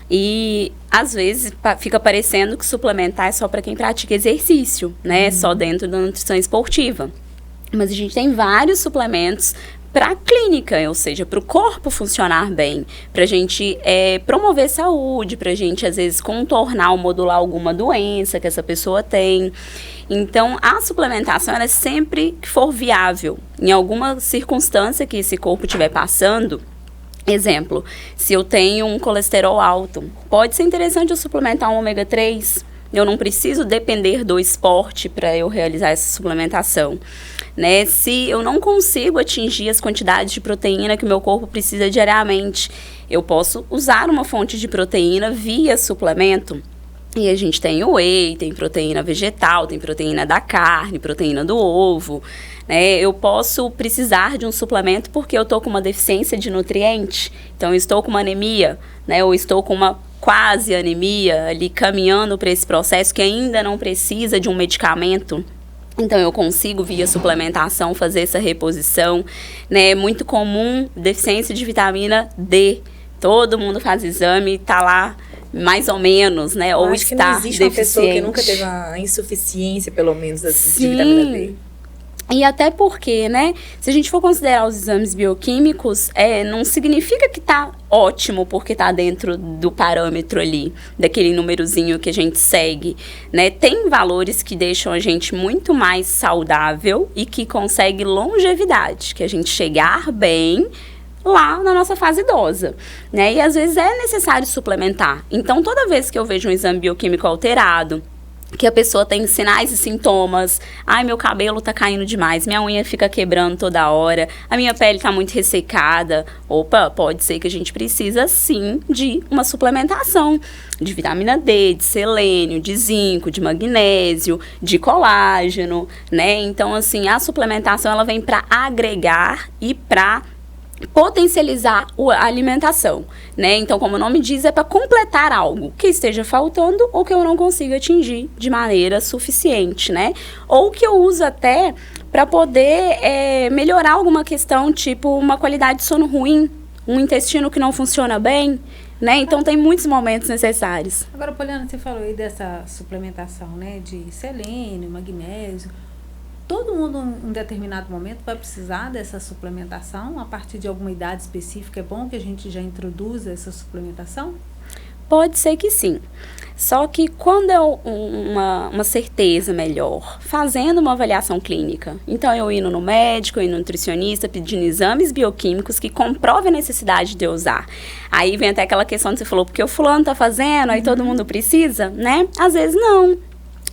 E, às vezes, fica parecendo que suplementar é só para quem pratica exercício, né? Só dentro da nutrição esportiva. Mas a gente tem vários suplementos para a clínica, ou seja, para o corpo funcionar bem, para a gente promover saúde, para a gente, às vezes, contornar ou modular alguma doença que essa pessoa tem. Então, a suplementação, ela é sempre que for viável. Em alguma circunstância que esse corpo estiver passando, exemplo, se eu tenho um colesterol alto, pode ser interessante eu suplementar um ômega 3. Eu não preciso depender do esporte para eu realizar essa suplementação, né? Se eu não consigo atingir as quantidades de proteína que o meu corpo precisa diariamente, eu posso usar uma fonte de proteína via suplemento. E a gente tem o whey, tem proteína vegetal, tem proteína da carne, proteína do ovo, né? Eu posso precisar de um suplemento porque eu estou com uma deficiência de nutriente, então eu estou com uma anemia, né? Ou estou com uma quase anemia ali caminhando para esse processo que ainda não precisa de um medicamento. Então, eu consigo, via suplementação, fazer essa reposição, né? É muito comum deficiência de vitamina D. Todo mundo faz exame e tá lá mais ou menos, né? Eu Ou acho que está não existe uma pessoa que deficiente. nunca teve uma insuficiência, pelo menos, de Sim. vitamina D. E até porque, né, se a gente for considerar os exames bioquímicos, não significa que tá ótimo porque tá dentro do parâmetro ali, daquele númerozinho que a gente segue, né? Tem valores que deixam a gente muito mais saudável e que consegue longevidade, que a gente chegar bem lá na nossa fase idosa, né? E às vezes é necessário suplementar. Então, toda vez que eu vejo um exame bioquímico alterado, que a pessoa tem sinais e sintomas. Ai, meu cabelo tá caindo demais, minha unha fica quebrando toda hora, a minha pele tá muito ressecada. Opa, pode ser que a gente precisa sim de uma suplementação de vitamina D, de selênio, de zinco, de magnésio, de colágeno, né? Então, assim, a suplementação ela vem para agregar e para potencializar a alimentação, né? Então, como o nome diz, é para completar algo que esteja faltando ou que eu não consiga atingir de maneira suficiente, né? Ou que eu uso até para poder melhorar alguma questão, tipo uma qualidade de sono ruim, um intestino que não funciona bem, né? Então, tem muitos momentos necessários. Agora, Poliana, você falou aí dessa suplementação, né? De selênio, magnésio. Todo mundo, em determinado momento, vai precisar dessa suplementação? A partir de alguma idade específica, é bom que a gente já introduza essa suplementação? Pode ser que sim. Só que quando é uma certeza melhor, fazendo uma avaliação clínica, então eu indo no médico, eu indo no nutricionista, pedindo exames bioquímicos que comprovem a necessidade de eu usar. Aí vem até aquela questão que você falou, porque o fulano tá fazendo, aí todo mundo precisa, né? Às vezes não.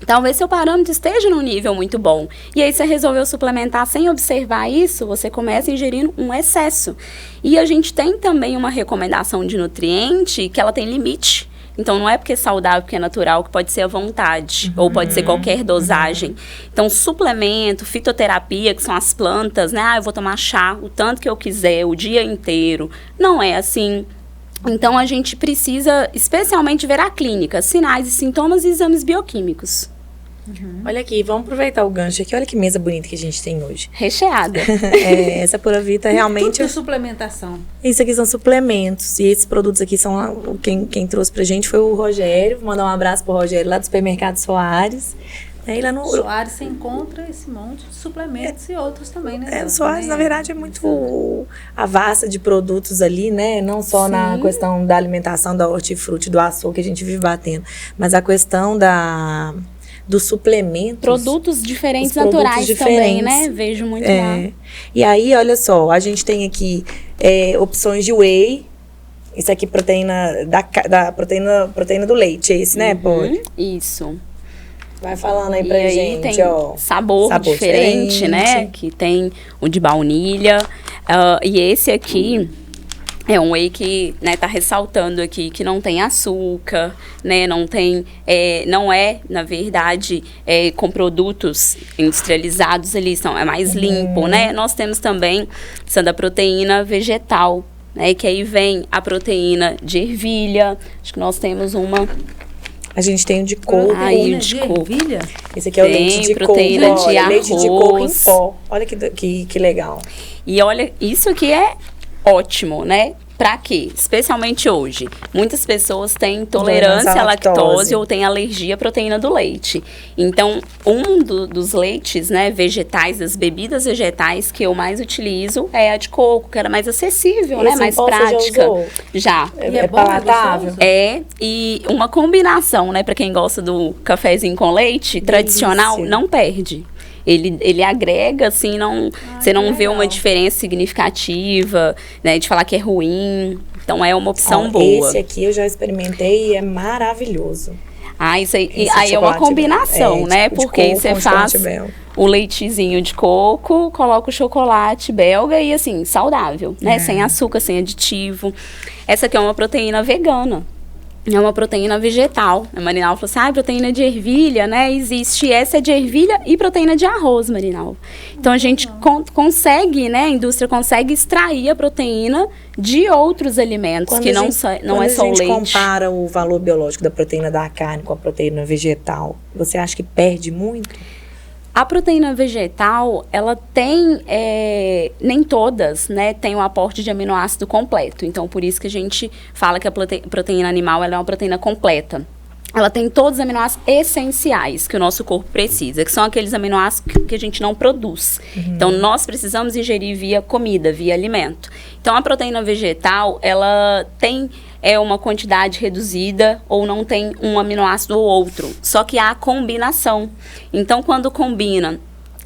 Talvez seu parâmetro esteja num nível muito bom. E aí você resolveu suplementar sem observar isso, você começa ingerindo um excesso. E a gente tem também uma recomendação de nutriente que ela tem limite. Então, não é porque é saudável, porque é natural, que pode ser à vontade. Ou pode ser qualquer dosagem. Então, suplemento, fitoterapia, que são as plantas, né? Ah, eu vou tomar chá o tanto que eu quiser, o dia inteiro. Não é assim. Então, a gente precisa, especialmente, ver a clínica, sinais e sintomas e exames bioquímicos. Olha aqui, vamos aproveitar o gancho aqui. Olha que mesa bonita que a gente tem hoje. Recheada. Essa Pura Vita realmente... Tudo suplementação. Isso aqui são suplementos. E esses produtos aqui são... Quem trouxe pra gente foi o Rogério. Vou mandar um abraço pro Rogério lá do Supermercado Soares. Aí lá no Soares você encontra esse monte de suplementos e outros também, né? O Soares, na verdade, é muito a vasta de produtos ali, né? Não só na questão da alimentação, da hortifruti, do açúcar que a gente vive batendo, mas a questão dos suplementos. Produtos diferentes, naturais também, né? Vejo muito lá. E aí, olha só, a gente tem aqui opções de whey. Isso aqui, proteína proteína do leite, é esse, né, Poli? Isso. Vai falando aí pra gente, tem sabor diferente, né? Que tem o de baunilha. E esse aqui é um whey que, né, tá ressaltando aqui que não tem açúcar, né? Não tem, não é, na verdade, com produtos industrializados ali, é mais limpo, né? Nós temos também essa da proteína vegetal, né? Que aí vem a proteína de ervilha. Acho que nós temos uma... A gente tem o de coco. Aí, de coco. Esse aqui é o leite de coco. Proteína de arroz. Leite de coco em pó. Olha que legal. E olha, isso aqui é ótimo, né? Pra quê? Especialmente hoje. Muitas pessoas têm intolerância à lactose ou têm alergia à proteína do leite. Então, dos leites, né, vegetais, das bebidas vegetais que eu mais utilizo é a de coco, que era mais acessível, né, mais prática. Já. É palatável. E uma combinação, né, pra quem gosta do cafezinho com leite, tradicional, não perde. Ele agrega, assim, você não vê uma diferença significativa, né, de falar que é ruim. Então, é uma opção boa. Esse aqui eu já experimentei e é maravilhoso. Isso aí é uma combinação, né? Porque você faz o leitezinho de coco, coloca o chocolate belga e, assim, saudável, né? Sem açúcar, sem aditivo. Essa aqui é uma proteína vegana. É uma proteína vegetal. A Marinalva falou assim, proteína de ervilha, né? Existe essa de ervilha e proteína de arroz, Marinalva. Então, a gente consegue, né? A indústria consegue extrair a proteína de outros alimentos, que não é só o leite. Quando a gente compara o valor biológico da proteína da carne com a proteína vegetal, você acha que perde muito? A proteína vegetal, ela tem, nem todas, né, tem um aporte de aminoácido completo. Então, por isso que a gente fala que a proteína animal ela é uma proteína completa. Ela tem todos os aminoácidos essenciais que o nosso corpo precisa, que são aqueles aminoácidos que a gente não produz. Então, nós precisamos ingerir via comida, via alimento. Então, a proteína vegetal, ela tem uma quantidade reduzida ou não tem um aminoácido ou outro. Só que há a combinação. Então, quando combina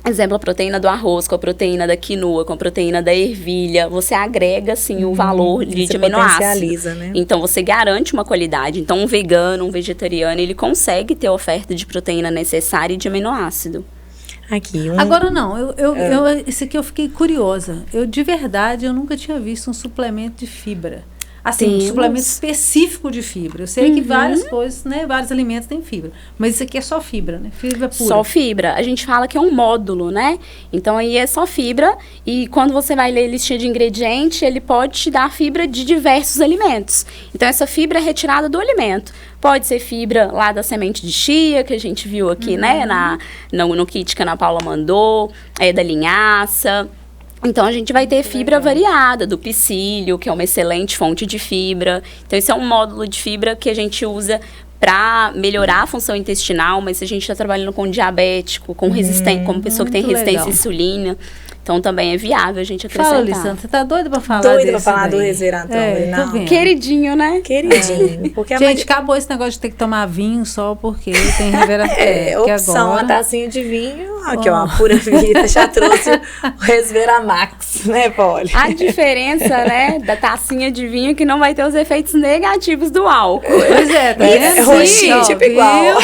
Exemplo, a proteína do arroz, com a proteína da quinoa, com a proteína da ervilha, você agrega, assim, o valor de aminoácido. Né? Então, você garante uma qualidade. Então, um vegano, um vegetariano, ele consegue ter a oferta de proteína necessária e de aminoácido. Aqui, Agora, não, esse aqui eu fiquei curiosa. De verdade, eu nunca tinha visto um suplemento de fibra. Assim, um suplemento específico de fibra. Eu sei que várias coisas, né, vários alimentos têm fibra. Mas isso aqui é só fibra, né? Fibra pura. Só fibra. A gente fala que é um módulo, né? Então, aí é só fibra. E quando você vai ler a listinha de ingredientes, ele pode te dar fibra de diversos alimentos. Então, essa fibra é retirada do alimento. Pode ser fibra lá da semente de chia, que a gente viu aqui, né? No kit que a Ana Paula mandou. Da linhaça. Então, a gente vai ter fibra variada, do psyllium, que é uma excelente fonte de fibra. Então, esse é um módulo de fibra que a gente usa para melhorar a função intestinal, mas se a gente está trabalhando com diabético, com resistência, como pessoa que tem resistência à insulina, então também é viável a gente acrescentar. Fala, Lissandra, você tá doida pra falar Doida pra falar do resveratrol, não. Queridinho, né? Queridinho. Porque gente, acabou esse negócio de ter que tomar vinho só porque tem resveratrol. Opção, uma tacinha de vinho, aqui ó, a Pura Vida já trouxe o Resveramax, né, Poli? A diferença, né, da tacinha de vinho é que não vai ter os efeitos negativos do álcool. Pois é, tá vendo? Roxinho, tipo igual.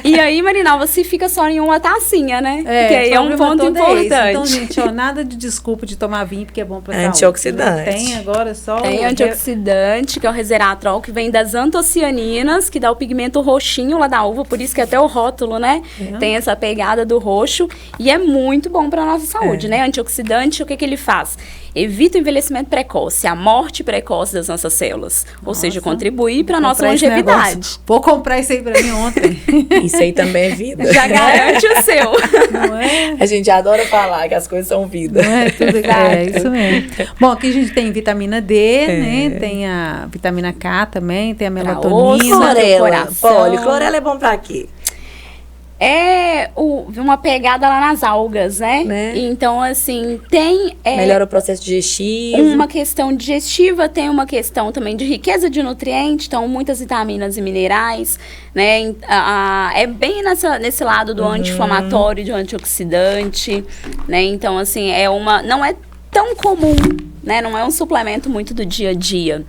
E aí, Marinalva, se fica só em uma tacinha, né? Que aí é um ponto importante. Então, gente, ó, nada de desculpa de tomar vinho porque é bom pra saúde. Antioxidante. Tem agora só... Tem antioxidante, que é o resveratrol, que vem das antocianinas, que dá o pigmento roxinho lá da uva, por isso que até o rótulo, né, tem essa pegada do roxo, e é muito bom pra nossa saúde, né? Antioxidante, o que ele faz? Evita o envelhecimento precoce, a morte precoce das nossas células. Ou seja, contribuir para a nossa longevidade. Vou comprar isso aí para mim ontem. Isso aí também é vida. Já garante o seu. Não é? A gente adora falar que as coisas são vida. Não é? Tudo é isso mesmo. Bom, aqui a gente tem vitamina D, né? Tem a vitamina K também, tem a melatonina. Clorela. Poli, clorela é bom para quê? É uma pegada lá nas algas, né? Então, assim, tem... melhora o processo digestivo. Uma questão digestiva, tem uma questão também de riqueza de nutrientes, então muitas vitaminas e minerais, né? É bem nesse lado do anti-inflamatório, do antioxidante, né? Então, assim, não é tão comum, né? Não é um suplemento muito do dia a dia,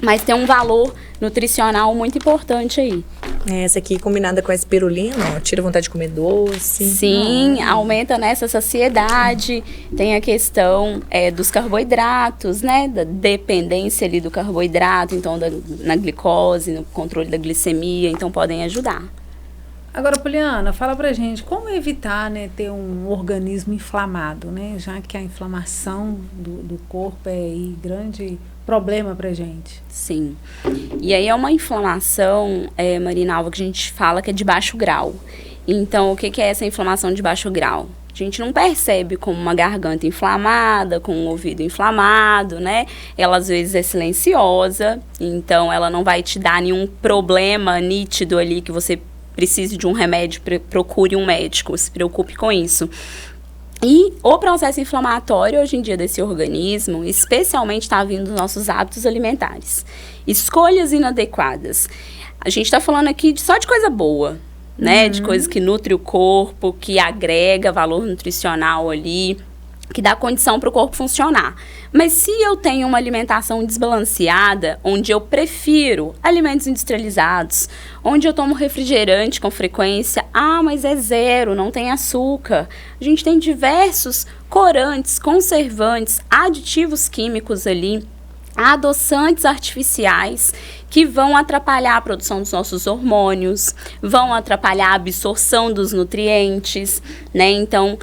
mas tem um valor nutricional muito importante aí. Essa aqui combinada com a espirulina, ó, tira a vontade de comer doce. Sim, aumenta nessa saciedade. Tem a questão dos carboidratos, né? Da dependência ali do carboidrato, então na glicose, no controle da glicemia, então podem ajudar. Agora, Poliana, fala pra gente como evitar, né, ter um organismo inflamado, né? Já que a inflamação do corpo é aí grande problema pra gente. Sim. E aí é uma inflamação, Marinalva, que a gente fala que é de baixo grau. Então, o que é essa inflamação de baixo grau? A gente não percebe como uma garganta inflamada, com um ouvido inflamado, né? Ela às vezes é silenciosa, então ela não vai te dar nenhum problema nítido ali que você precise de um remédio, procure um médico, se preocupe com isso. E o processo inflamatório, hoje em dia, desse organismo, especialmente está vindo dos nossos hábitos alimentares. Escolhas inadequadas. A gente está falando aqui só de coisa boa, né? De coisa que nutre o corpo, que agrega valor nutricional ali, que dá condição para o corpo funcionar. Mas se eu tenho uma alimentação desbalanceada, onde eu prefiro alimentos industrializados, onde eu tomo refrigerante com frequência, mas é zero, não tem açúcar. A gente tem diversos corantes, conservantes, aditivos químicos ali, adoçantes artificiais que vão atrapalhar a produção dos nossos hormônios, vão atrapalhar a absorção dos nutrientes, né? Então,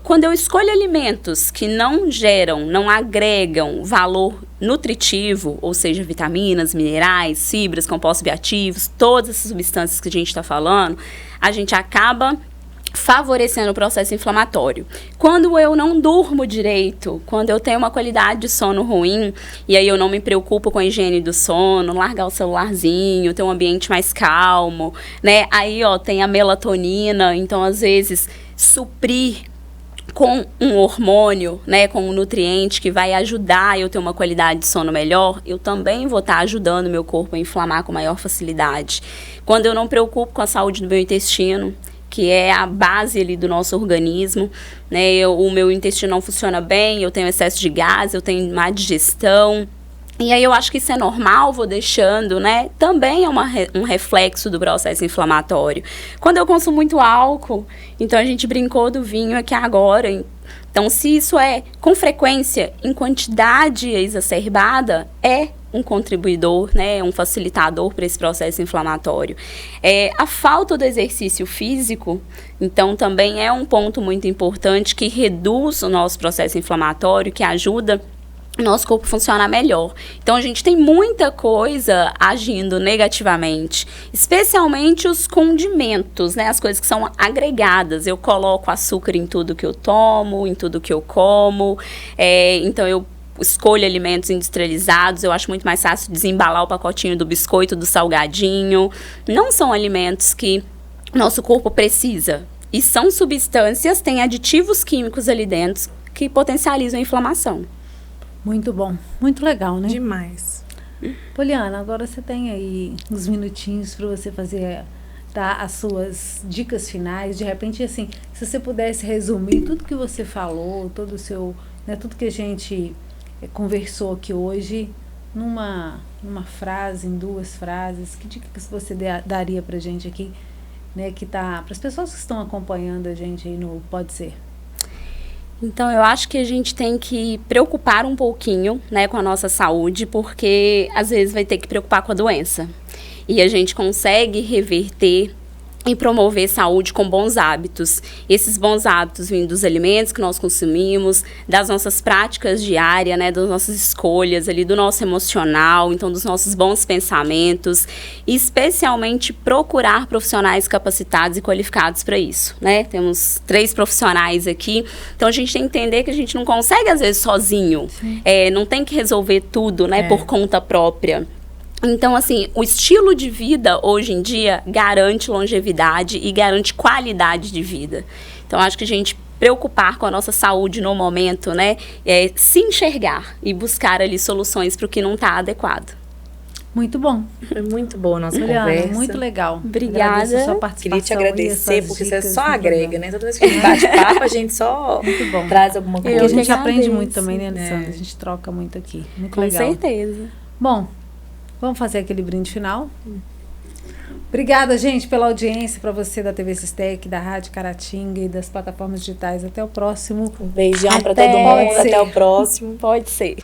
quando eu escolho alimentos que não geram, não agregam valor nutritivo, ou seja, vitaminas, minerais, fibras, compostos bioativos, todas essas substâncias que a gente está falando, a gente acaba favorecendo o processo inflamatório. Quando eu não durmo direito, quando eu tenho uma qualidade de sono ruim, e aí eu não me preocupo com a higiene do sono, largar o celularzinho, ter um ambiente mais calmo, né? Aí, tem a melatonina, então, às vezes, suprir com um hormônio, né, com um nutriente que vai ajudar eu ter uma qualidade de sono melhor, eu também vou estar ajudando o meu corpo a inflamar com maior facilidade. Quando eu não me preocupo com a saúde do meu intestino, que é a base ali do nosso organismo, né? O meu intestino não funciona bem, eu tenho excesso de gás, eu tenho má digestão. E aí eu acho que isso é normal, vou deixando, né? Também é um reflexo do processo inflamatório. Quando eu consumo muito álcool, então a gente brincou do vinho aqui agora. Então, se isso é com frequência, em quantidade exacerbada, é um contribuidor, né, um facilitador para esse processo inflamatório. A falta do exercício físico, então, também é um ponto muito importante que reduz o nosso processo inflamatório, que ajuda o nosso corpo funcionar melhor. Então, a gente tem muita coisa agindo negativamente, especialmente os condimentos, né? As coisas que são agregadas. Eu coloco açúcar em tudo que eu tomo, em tudo que eu como. Então, eu escolho alimentos industrializados. Eu acho muito mais fácil desembalar o pacotinho do biscoito, do salgadinho. Não são alimentos que nosso corpo precisa. E são substâncias, tem aditivos químicos ali dentro que potencializam a inflamação. Muito bom, muito legal, né? Demais. Poliana, agora você tem aí uns minutinhos para você dar as suas dicas finais. De repente, assim, se você pudesse resumir tudo que você falou, todo o seu, né, tudo que a gente conversou aqui hoje, numa frase, em 2 frases, que dica que você daria para a gente aqui, né, que tá para as pessoas que estão acompanhando a gente aí no Pode Ser? Então, eu acho que a gente tem que preocupar um pouquinho, né, com a nossa saúde, porque às vezes vai ter que preocupar com a doença. E a gente consegue reverter e promover saúde com bons hábitos. Esses bons hábitos vêm dos alimentos que nós consumimos, das nossas práticas diárias, né, das nossas escolhas ali, do nosso emocional, então dos nossos bons pensamentos, e especialmente procurar profissionais capacitados e qualificados para isso, né? Temos 3 profissionais aqui, então a gente tem que entender que a gente não consegue às vezes sozinho, não tem que resolver tudo, né, por conta própria. Então, assim, o estilo de vida, hoje em dia, garante longevidade e garante qualidade de vida. Então, acho que a gente preocupar com a nossa saúde no momento, né, se enxergar e buscar ali soluções para o que não está adequado. Muito bom. Foi muito boa a nossa Juliana, conversa. muito legal. Obrigada. Agradeço a sua participação. Queria te agradecer, porque você só agrega, né? Toda vez que a gente bate papo, a gente só traz alguma coisa. Porque a gente aprende agradeço. muito também, né, Alessandra? A gente troca muito aqui. Muito Com legal. certeza. Bom, vamos fazer aquele brinde final? Obrigada, gente, pela audiência, para você da TV Sistec, da Rádio Caratinga e das plataformas digitais. Até o próximo. Um beijão para Até. todo mundo. Pode ser. Até o próximo. Pode ser.